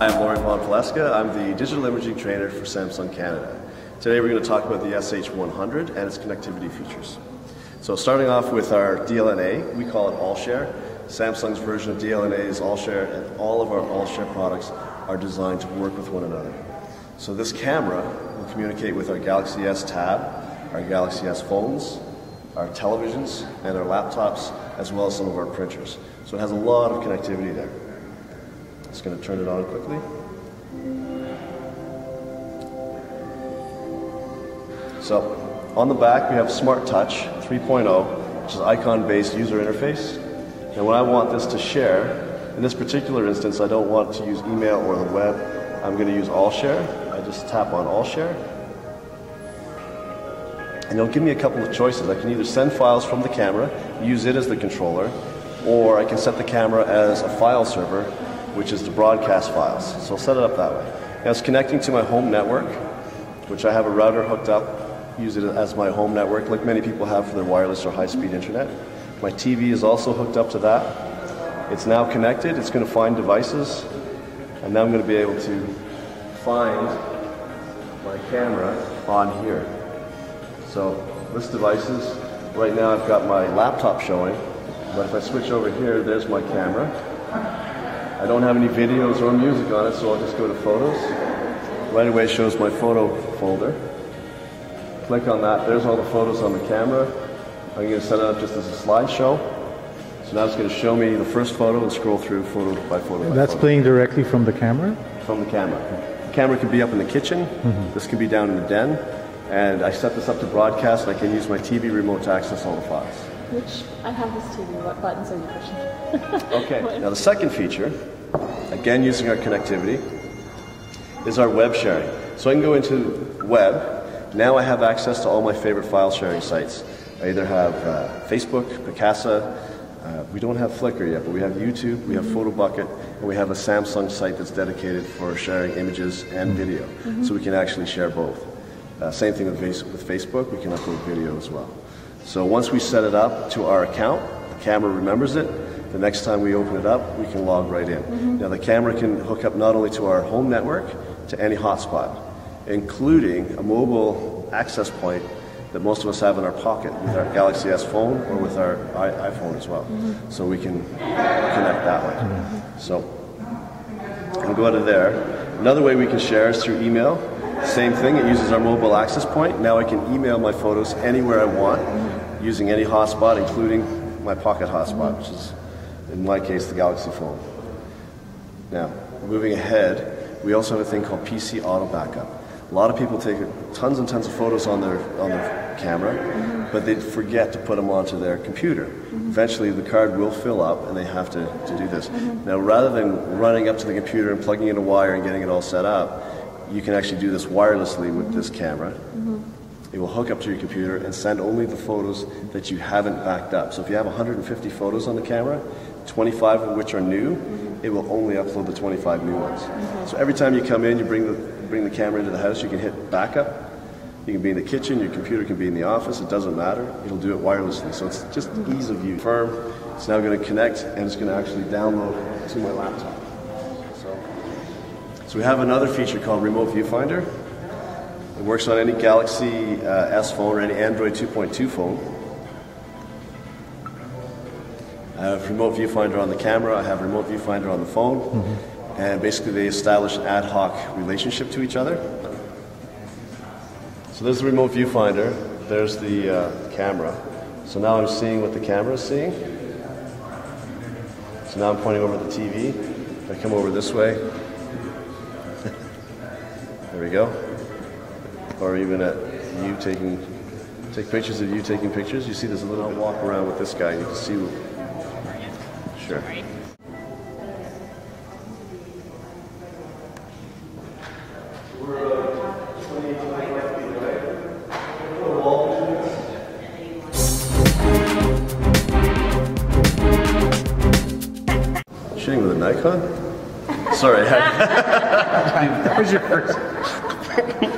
I'm I'm the digital imaging trainer for Samsung Canada. Today we're going to talk about the SH100 and its connectivity features. So starting off with our DLNA, we call it AllShare. Samsung's version of DLNA is AllShare, and all of our AllShare products are designed to work with one another. So this camera will communicate with our Galaxy S Tab, our Galaxy S phones, our televisions, and our laptops, as well as some of our printers. So it has a lot of connectivity there. Just going to turn it on quickly. So on the back we have Smart Touch 3.0, which is icon-based user interface. And when I want this to share, in this particular instance I don't want to use email or the web, I'm going to use AllShare. I just tap on AllShare. And it'll give me a couple of choices. I can either send files from the camera, use it as the controller, or I can set the camera as a file server, which is to broadcast files. So I'll set it up that way. Now it's connecting to my home network, which I have a router hooked up, use it as my home network, like many people have for their wireless or high-speed internet. My TV is also hooked up to that. It's now connected, it's going to find devices, and now I'm going to be able to find my camera on here. So this devices, right now I've got my laptop showing, but if I switch over here, there's my camera. I don't have any videos or music on it, so I'll just go to Photos. Right away shows my photo folder. Click on that, there's all the photos on the camera. I'm going to set it up just as a slideshow. So now it's going to show me the first photo and scroll through photo by photo by That's photo. playing directly from the camera? From the camera. The camera could be up in the kitchen, this can be down in the den, and I set this up to broadcast, and I can use my TV remote to access all the files. Which, I have this TV, what buttons are you pushing? Okay, now the second feature, again using our connectivity, is our web sharing. So I can go into web. Now I have access to all my favorite file sharing sites. I either have Facebook, Picasa, we don't have Flickr yet, but we have YouTube, we have PhotoBucket, and we have a Samsung site that's dedicated for sharing images and video. So we can actually share both. Same thing with Facebook, we can upload video as well. So once we set it up to our account, the camera remembers it. The next time we open it up, we can log right in. Now the camera can hook up not only to our home network, to any hotspot, including a mobile access point that most of us have in our pocket with our Galaxy S phone or with our iPhone as well. So we can connect that way. So I'll go out of there. Another way we can share is through email. Same thing, it uses our mobile access point. Now I can email my photos anywhere I want using any hotspot, including my pocket hotspot, which is, in my case, the Galaxy phone. Now, moving ahead, we also have a thing called PC Auto Backup. A lot of people take tons and tons of photos on their camera, but they forget to put them onto their computer. Eventually the card will fill up and they have to do this. Now rather than running up to the computer and plugging in a wire and getting it all set up, you can actually do this wirelessly with this camera. It will hook up to your computer and send only the photos that you haven't backed up. So if you have 150 photos on the camera, 25 of which are new, it will only upload the 25 new ones. So every time you come in, you bring the camera into the house, you can hit backup. You can be in the kitchen, your computer can be in the office, it doesn't matter. It'll do it wirelessly, so it's just ease of use. It's now going to connect and it's going to actually download to my laptop. So we have another feature called Remote Viewfinder. It works on any Galaxy S phone or any Android 2.2 phone. I have Remote Viewfinder on the camera, I have Remote Viewfinder on the phone, and basically they establish an ad hoc relationship to each other. So there's the Remote Viewfinder, there's the camera. So now I'm seeing what the camera is seeing. So now I'm pointing over the TV. If I come over this way, there we go. Or even at you take pictures of you taking pictures. You see there's a little walk around with this guy. You can see. Sure. Shooting with a Nikon? Sorry. That was your first.